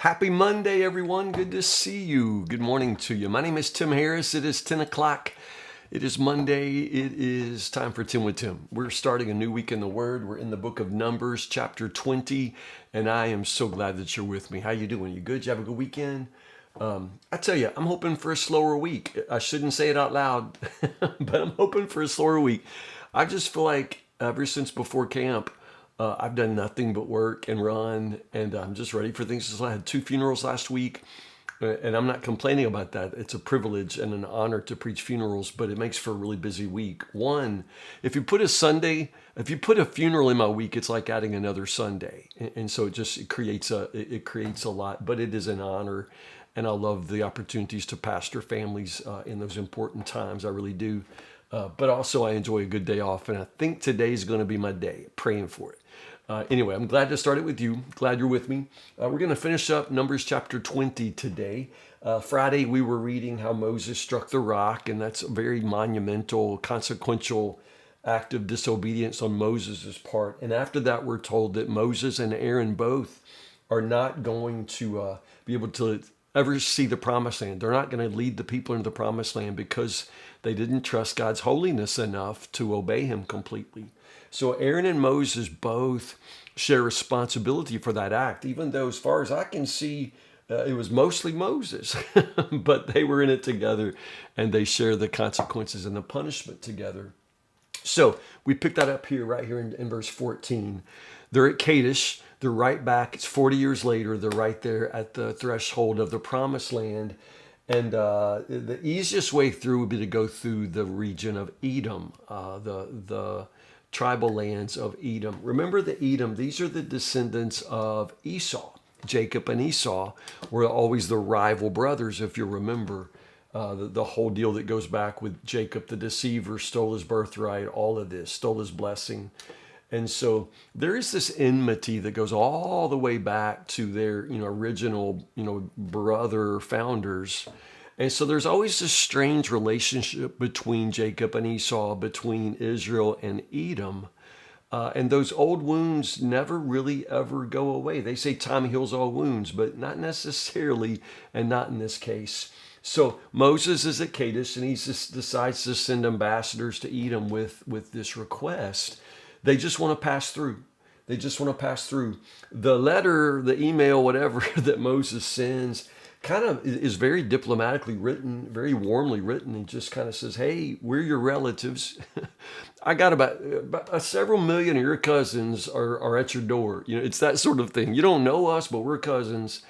Happy Monday, everyone. Good to see you. Good morning to you. My name is Tim Harris. It is 10 o'clock. It is Monday. It is time for 10 with Tim. We're starting a new week in the Word. We're in the book of Numbers, chapter 20, and I am so glad that you're with me. How you doing? You good? You have a good weekend? I tell you, I'm hoping for a slower week. I shouldn't say it out loud, but I'm hoping for a slower week. I just feel like ever since before camp, I've done nothing but work and run, and I'm just ready for things. So I had two funerals last week, and I'm not complaining about that. It's a privilege and an honor to preach funerals, but it makes for a really busy week. One, if you put a funeral in my week, it's like adding another Sunday, and so it creates a lot. But it is an honor, and I love the opportunities to pastor families in those important times. I really do. But also, I enjoy a good day off, and I think today's going to be my day. Praying for it. Anyway, I'm glad to start it with you. Glad you're with me. We're going to finish up Numbers chapter 20 today. Friday, we were reading how Moses struck the rock, and that's a very monumental, consequential act of disobedience on Moses' part. And after that, we're told that Moses and Aaron both are not going to be able to ever see the promised land. They're not going to lead the people into the promised land because they didn't trust God's holiness enough to obey him completely. So Aaron and Moses both share responsibility for that act, even though as far as I can see, it was mostly Moses, but they were in it together and they share the consequences and the punishment together. So we pick that up right here in verse 14. They're at Kadesh. They're right back. It's 40 years later. They're right there at the threshold of the promised land. And the easiest way through would be to go through the region of Edom, the tribal lands of Edom. Remember the Edom, these are the descendants of Esau. Jacob and Esau were always the rival brothers, if you remember. The whole deal that goes back with Jacob, the deceiver, stole his birthright, all of this, stole his blessing. And so there is this enmity that goes all the way back to their, original, brother founders. And so there's always this strange relationship between Jacob and Esau, between Israel and Edom. And those old wounds never really ever go away. They say time heals all wounds, but not necessarily, and not in this case. So Moses is at Kadesh, and he just decides to send ambassadors to Edom with this request. They just want to pass through. They just want to pass through. The letter, the email, whatever that Moses sends kind of is very diplomatically written, very warmly written, and just kind of says, hey, we're your relatives. I got about several million of your cousins are at your door. It's that sort of thing. You don't know us, but we're cousins,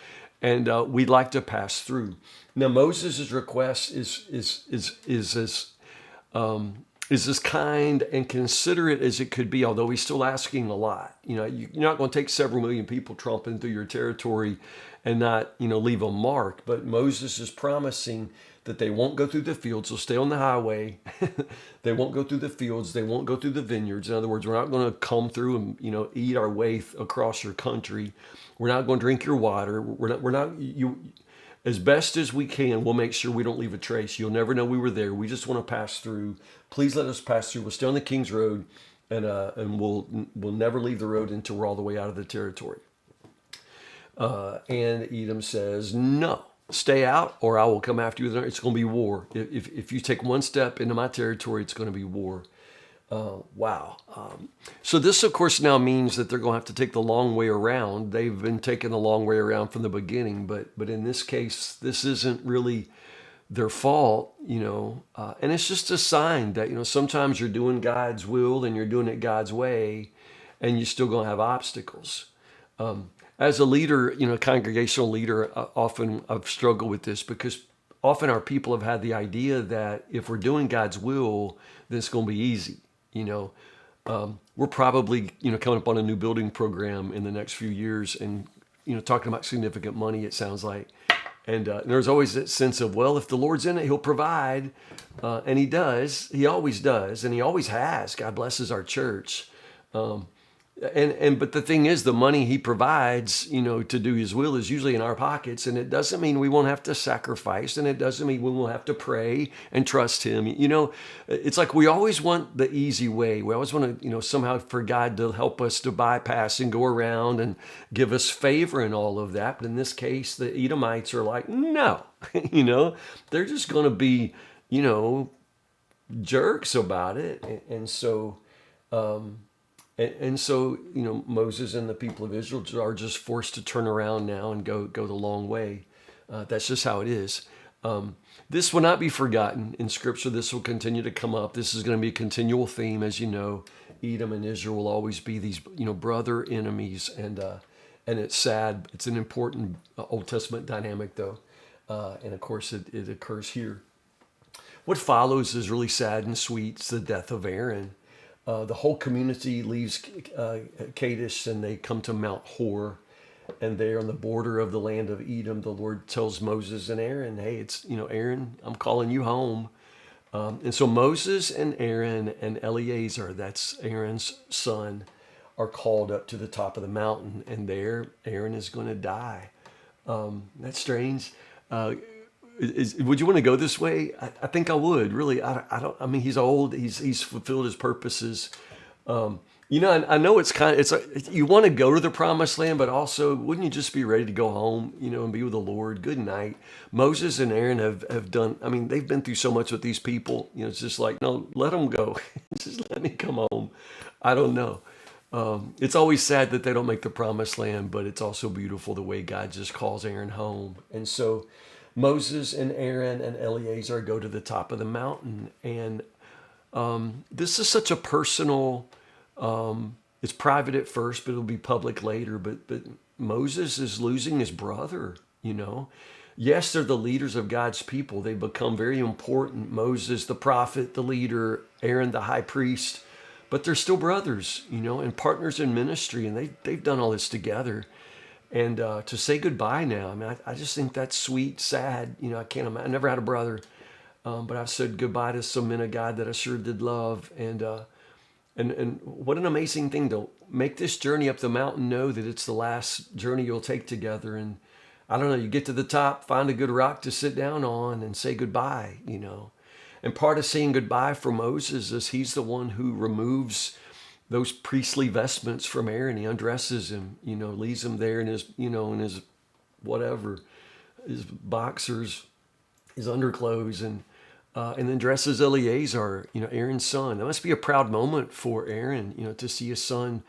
and we'd like to pass through. Now, Moses' request is as kind and considerate as it could be, although he's still asking a lot. You're not going to take several million people tromping through your territory and not, leave a mark. But Moses is promising that they won't go through the fields. They'll stay on the highway. They won't go through the fields. They won't go through the vineyards. In other words, we're not going to come through and, eat our way across your country. We're not going to drink your water. As best as we can, we'll make sure we don't leave a trace. You'll never know we were there. We just want to pass through. Please let us pass through. We'll stay on the King's Road, and we'll never leave the road until we're all the way out of the territory. And Edom says, no, stay out or I will come after you. It's going to be war. If you take one step into my territory, it's going to be war. Wow. So this, of course, now means that they're going to have to take the long way around. They've been taking the long way around from the beginning, but in this case, this isn't really their fault, and it's just a sign that, sometimes you're doing God's will and you're doing it God's way, and you're still going to have obstacles. As a leader, congregational leader, often I've struggled with this because often our people have had the idea that if we're doing God's will, then it's going to be easy. We're probably, coming up on a new building program in the next few years and, talking about significant money, it sounds like. And there's always that sense of, well, if the Lord's in it, he'll provide. And he does. He always does. And he always has. God blesses our church. But the thing is, the money he provides, to do his will is usually in our pockets, and it doesn't mean we won't have to sacrifice, and it doesn't mean we won't have to pray and trust him. It's like we always want the easy way. We always want to, somehow for God to help us to bypass and go around and give us favor and all of that. But in this case, the Edomites are like, no, they're just going to be, jerks about it. And so Moses and the people of Israel are just forced to turn around now and go the long way. That's just how it is. This will not be forgotten in Scripture. This will continue to come up. This is going to be a continual theme, as you know. Edom and Israel will always be these, brother enemies, and it's sad. It's an important Old Testament dynamic, though, and of course it occurs here. What follows is really sad and sweet. It's the death of Aaron. The whole community leaves Kadesh and they come to Mount Hor, and they're on the border of the land of Edom. The Lord tells Moses and Aaron, hey, Aaron, I'm calling you home. And so Moses and Aaron and Eleazar, that's Aaron's son, are called up to the top of the mountain, and there Aaron is going to die. That's strange. Would you want to go this way? I think I would. Really, I don't. I mean, he's old. He's fulfilled his purposes. I know you want to go to the promised land, but also wouldn't you just be ready to go home, and be with the Lord? Good night. Moses and Aaron have done. I mean, they've been through so much with these people. It's just like, no, let them go. Just let me come home. I don't know. It's always sad that they don't make the promised land, but it's also beautiful the way God just calls Aaron home. And so Moses and Aaron and Eleazar go to the top of the mountain. And this is such a personal, it's private at first, but it'll be public later. But Moses is losing his brother, Yes, they're the leaders of God's people. They become very important. Moses, the prophet, the leader, Aaron, the high priest. But they're still brothers, and partners in ministry. And they've done all this together. And to say goodbye now, I mean, I just think that's sweet, sad. I can't imagine. I never had a brother, but I've said goodbye to some men of God that I sure did love. And what an amazing thing to make this journey up the mountain, know that it's the last journey you'll take together. And I don't know, you get to the top, find a good rock to sit down on and say goodbye, And part of saying goodbye for Moses is he's the one who removes those priestly vestments from Aaron. He undresses him, leaves him there in his, in his whatever, his boxers, his underclothes, and then dresses Eleazar, Aaron's son. That must be a proud moment for Aaron, to see his son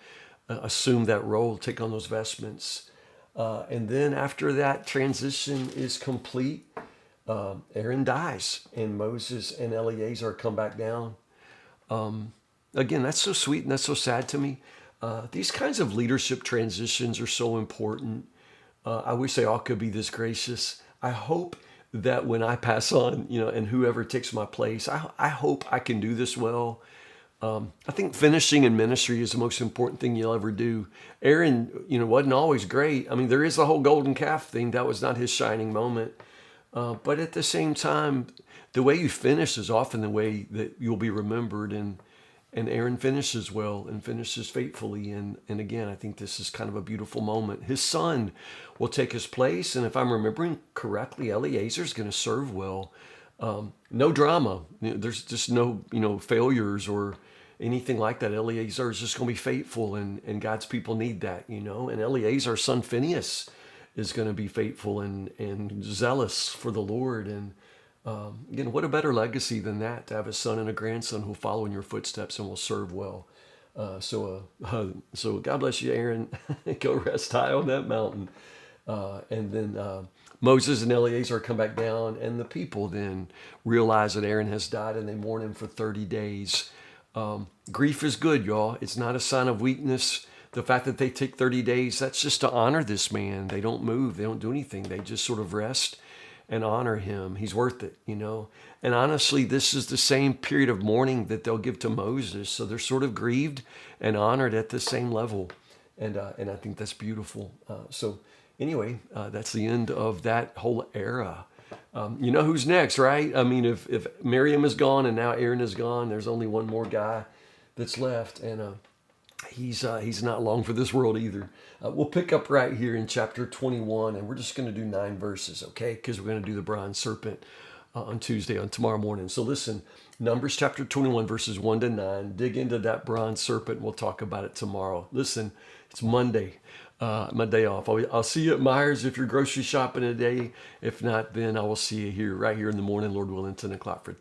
assume that role, take on those vestments. And then after that transition is complete, Aaron dies, and Moses and Eleazar come back down. Again, that's so sweet and that's so sad to me. These kinds of leadership transitions are so important. I wish they all could be this gracious. I hope that when I pass on, and whoever takes my place, I hope I can do this well. I think finishing in ministry is the most important thing you'll ever do. Aaron, wasn't always great. I mean, there is the whole golden calf thing. That was not his shining moment. But at the same time, the way you finish is often the way that you'll be remembered. And Aaron finishes well and finishes faithfully. And again, I think this is kind of a beautiful moment. His son will take his place. And if I'm remembering correctly, Eleazar's going to serve well. No drama. There's just no, failures or anything like that. Eleazar is just going to be faithful, and God's people need that, And Eleazar's son Phineas is going to be faithful and zealous for the Lord. And again, what a better legacy than that, to have a son and a grandson who will follow in your footsteps and will serve well. So God bless you, Aaron. Go rest high on that mountain. And then Moses and Eleazar come back down, and the people then realize that Aaron has died, and they mourn him for 30 days. Grief is good, y'all. It's not a sign of weakness. The fact that they take 30 days, that's just to honor this man. They don't move. They don't do anything. They just sort of rest and honor him. He's worth it, And honestly, this is the same period of mourning that they'll give to Moses. So they're sort of grieved and honored at the same level. And I think that's beautiful. So anyway, that's the end of that whole era. You know who's next, right? I mean, if Miriam is gone and now Aaron is gone, there's only one more guy that's left. And He's not long for this world either. We'll pick up right here in chapter 21, and we're just going to do 9 verses, okay? Because we're going to do the bronze serpent on Tuesday, on tomorrow morning. So listen, Numbers chapter 21, verses 1 to 9. Dig into that bronze serpent, and we'll talk about it tomorrow. Listen, it's Monday, my day off. I'll see you at Myers if you're grocery shopping today. If not, then I will see you here, right here in the morning, Lord willing, 10 o'clock for